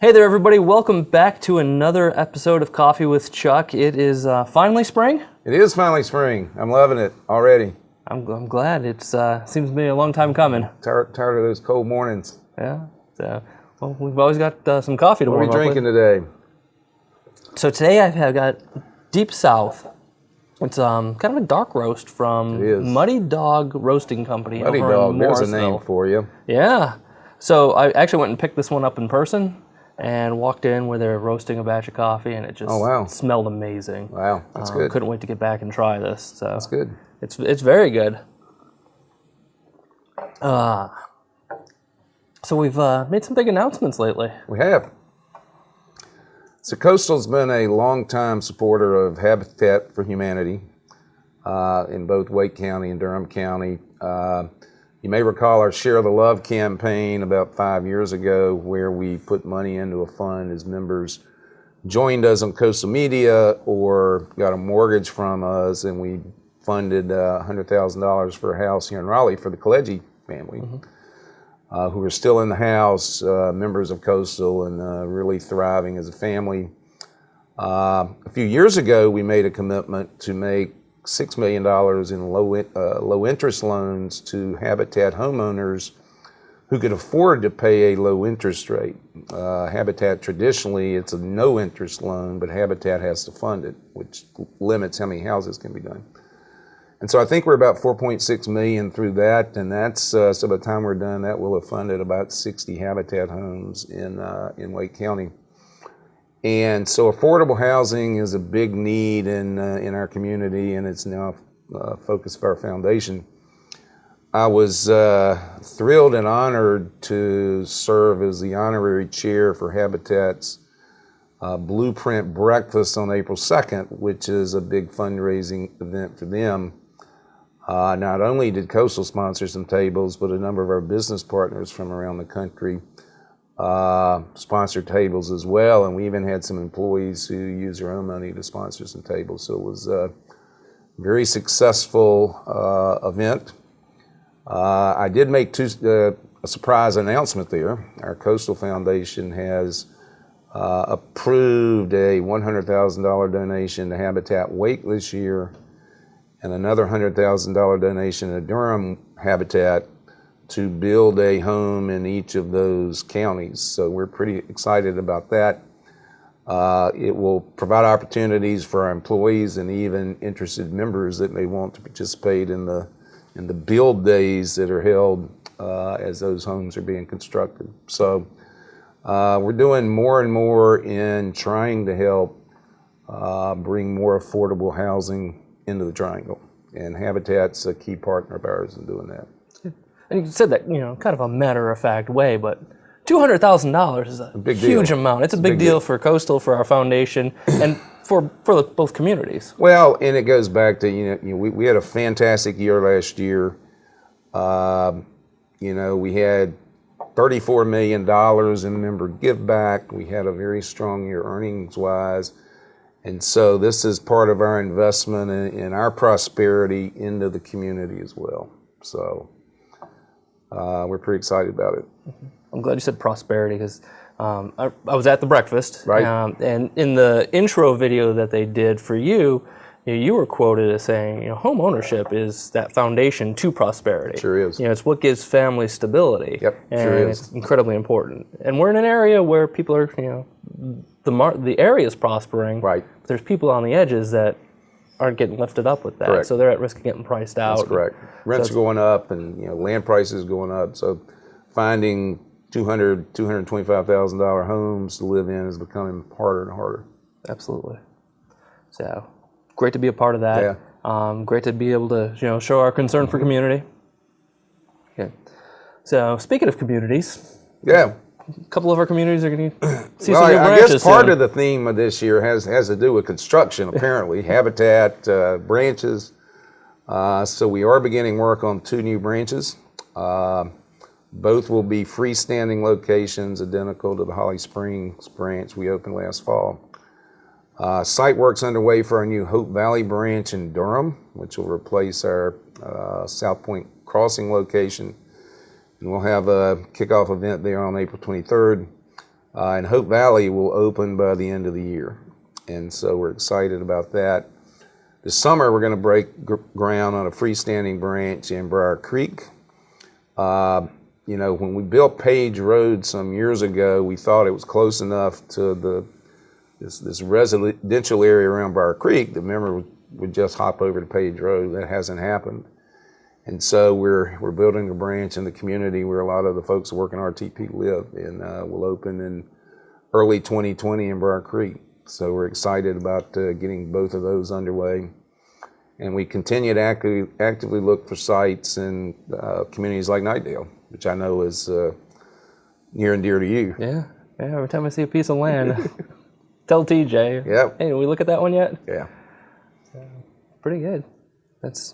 Hey there, everybody. Welcome back to another episode of Coffee with Chuck. It is finally spring. It is finally spring. I'm loving it already. I'm glad. It seems to be a long time coming. Tired of those cold mornings. Yeah. So, well, we've always got some coffee to warm up with. What are we drinking today? So today I've got Deep South. It's kind of a dark roast from Muddy Dog Roasting Company. Muddy Dog, there's a name for you. Yeah. So I actually went and picked this one up in person and walked in where they're roasting a batch of coffee, and it just smelled amazing. Wow, that's good. Couldn't wait to get back and try this. So that's good. It's very good. So we've made some big announcements lately. We have. So Coastal's been a longtime supporter of Habitat for Humanity in both Wake County and Durham County. You may recall our Share the Love campaign about 5 years ago, where we put money into a fund as members joined us on Coastal Media or got a mortgage from us, and we funded $100,000 for a house here in Raleigh for the Kaleji family, who are still in the house, members of Coastal, and really thriving as a family. A few years ago, we made a commitment to make $6 million in low interest loans to Habitat homeowners who could afford to pay a low interest rate. Habitat, traditionally, it's a no interest loan, but Habitat has to fund it, which limits how many houses can be done. And so I think we're about $4.6 million through that, and that's, so by the time we're done, that will have funded about 60 Habitat homes in Wake County. And so affordable housing is a big need in our community, and it's now a focus of our foundation. I was thrilled and honored to serve as the honorary chair for Habitat's Blueprint Breakfast on April 2nd, which is a big fundraising event for them. Not only did Coastal sponsor some tables, but a number of our business partners from around the country sponsored tables as well, and we even had some employees who used their own money to sponsor some tables. So it was a very successful event. I did make a surprise announcement there. Our Coastal Foundation has approved a $100,000 donation to Habitat Wake this year, and another $100,000 donation to Durham Habitat to build a home in each of those counties. So we're pretty excited about that. It will provide opportunities for our employees and even interested members that may want to participate in the build days that are held as those homes are being constructed. So we're doing more and more in trying to help bring more affordable housing into the Triangle. And Habitat's a key partner of ours in doing that. And you said that, kind of a matter-of-fact way, but $200,000 is a huge amount. It's a big deal for Coastal, for our foundation, and for both communities. Well, and it goes back to, we had a fantastic year last year. We had $34 million in member give back. We had a very strong year earnings-wise. And so this is part of our investment in our prosperity into the community as well. So we're pretty excited about it. I'm glad you said prosperity, because I was at the breakfast, right? And in the intro video that they did for you, you were quoted as saying, home ownership is that foundation to prosperity. Sure is. It's what gives families stability. Yep, and sure is. It's incredibly important. And we're in an area where people are, the area is prospering. Right. But there's people on the edges that aren't getting lifted up with that. Correct. So they're at risk of getting priced out. That's correct. Rents are going up, and land prices going up. So finding $225,000 homes to live in is becoming harder and harder. Absolutely. So great to be a part of that. Yeah. Great to be able to show our concern for community. Okay. So speaking of communities. Yeah. A couple of our communities are going to see some new I branches guess part soon. of the theme of this year has to do with construction, apparently. Habitat branches. So we are beginning work on 2 new branches. Both will be freestanding locations, identical to the Holly Springs branch we opened last fall. Site work's underway for our new Hope Valley branch in Durham, which will replace our South Point Crossing location. And we'll have a kickoff event there on April 23rd. And Hope Valley will open by the end of the year. And so we're excited about that. This summer, we're going to break ground on a freestanding branch in Briar Creek. You know, when we built Page Road some years ago, we thought it was close enough to this residential area around Briar Creek that member would just hop over to Page Road. That hasn't happened. And so we're building a branch in the community where a lot of the folks who work in RTP live, and will open in early 2020 in Briar Creek. So we're excited about getting both of those underway. And we continue to actively look for sites in communities like Knightdale, which I know is near and dear to you. Yeah. Every time I see a piece of land, tell TJ. Yep. Hey, did we look at that one yet? Yeah. Pretty good. That's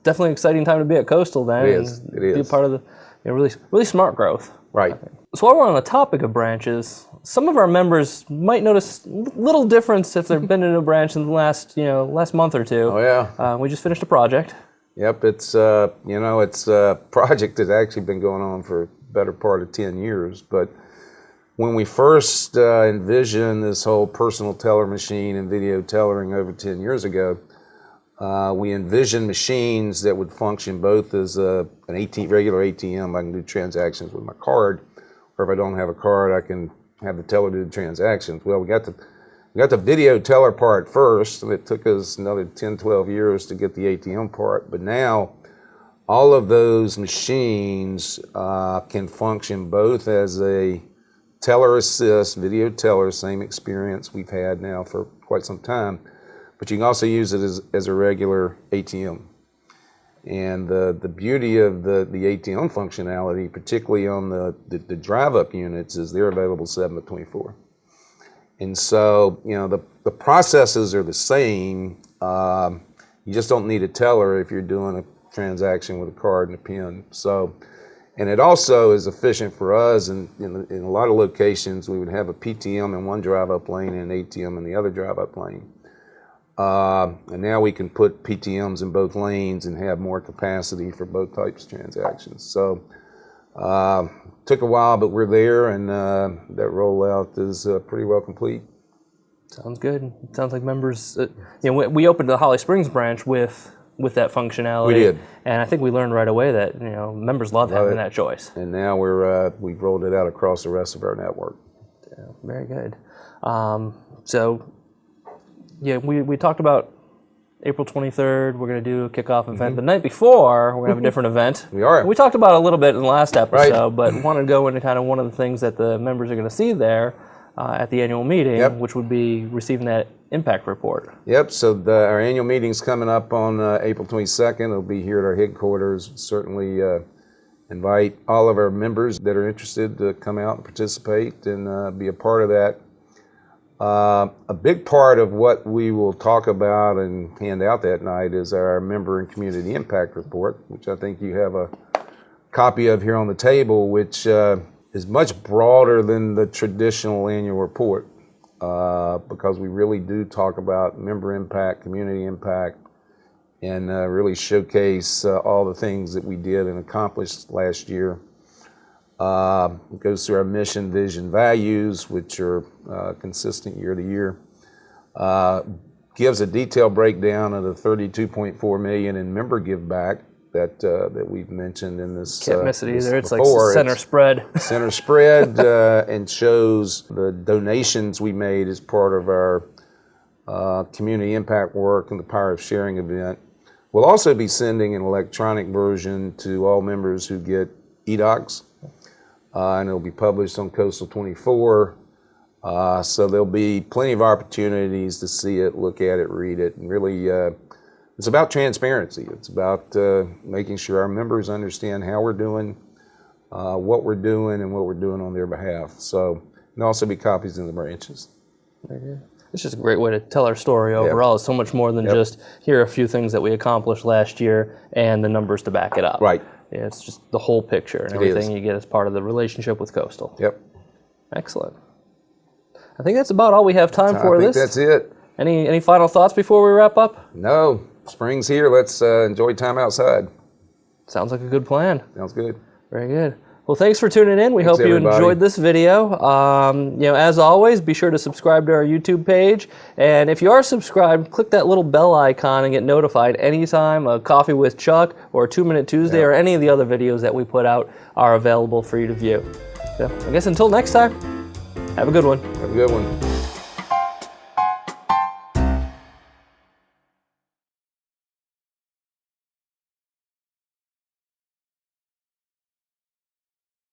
definitely an exciting time to be at Coastal then. It is. And be a part of the really smart growth. Right. So while we're on the topic of branches, some of our members might notice little difference if they've been in a branch in the last month or two. Oh yeah. We just finished a project. Yep. It's it's a project that's actually been going on for the better part of 10 years. But when we first envisioned this whole personal teller machine and video tellering over 10 years ago, we envisioned machines that would function both as an regular ATM. I can do transactions with my card, or if I don't have a card, I can have the teller do the transactions. Well, we got the video teller part first, and it took us another 10, 12 years to get the ATM part. But now, all of those machines can function both as a teller assist, video teller, same experience we've had now for quite some time. But you can also use it as a regular ATM. And the beauty of the ATM functionality, particularly on the drive-up units, is they're available 7-24. And so, the processes are the same. You just don't need a teller if you're doing a transaction with a card and a PIN. So, and it also is efficient for us. And in a lot of locations, we would have a PTM in one drive-up lane and an ATM in the other drive-up lane. And now we can put PTMs in both lanes and have more capacity for both types of transactions. So took a while, but we're there, and that rollout is pretty well complete. Sounds good. It sounds like members. We opened the Holly Springs branch with that functionality. We did, and I think we learned right away that members love having that choice. And now we've rolled it out across the rest of our network. Yeah, very good. Yeah, we talked about April 23rd. We're going to do a kickoff event. Mm-hmm. The night before, we're going to have a different event. We are. We talked about it a little bit in the last episode, but wanted to go into kind of one of the things that the members are going to see there at the annual meeting, which would be receiving that impact report. Yep, so our annual meeting's coming up on April 22nd. It'll be here at our headquarters. Certainly invite all of our members that are interested to come out and participate and be a part of that. A big part of what we will talk about and hand out that night is our member and community impact report, which I think you have a copy of here on the table, which is much broader than the traditional annual report because we really do talk about member impact, community impact, and really showcase all the things that we did and accomplished last year. It goes through our mission, vision, values, which are consistent year to year. Gives a detailed breakdown of the $32.4 million in member give back that we've mentioned in this. Can't miss it either. It's before. Like center spread. Center spread and shows the donations we made as part of our community impact work and the Power of Sharing event. We'll also be sending an electronic version to all members who get eDocs. And it'll be published on Coastal 24. So there'll be plenty of opportunities to see it, look at it, read it, and really it's about transparency. It's about making sure our members understand how we're doing, what we're doing, and what we're doing on their behalf. So there'll also be copies in the branches. Very good. It's just a great way to tell our story overall. It's so much more than just here are a few things that we accomplished last year and the numbers to back it up. Right. Yeah, it's just the whole picture and everything you get as part of the relationship with Coastal. Yep. Excellent. I think that's about all we have time for this. I think that's it. Any final thoughts before we wrap up? No. Spring's here. Let's enjoy time outside. Sounds like a good plan. Sounds good. Very good. Well, thanks for tuning in. We hope you enjoyed this video. As always, be sure to subscribe to our YouTube page. And if you are subscribed, click that little bell icon and get notified anytime a Coffee with Chuck or 2 Minute Tuesday or any of the other videos that we put out are available for you to view. So I guess until next time, have a good one. Have a good one.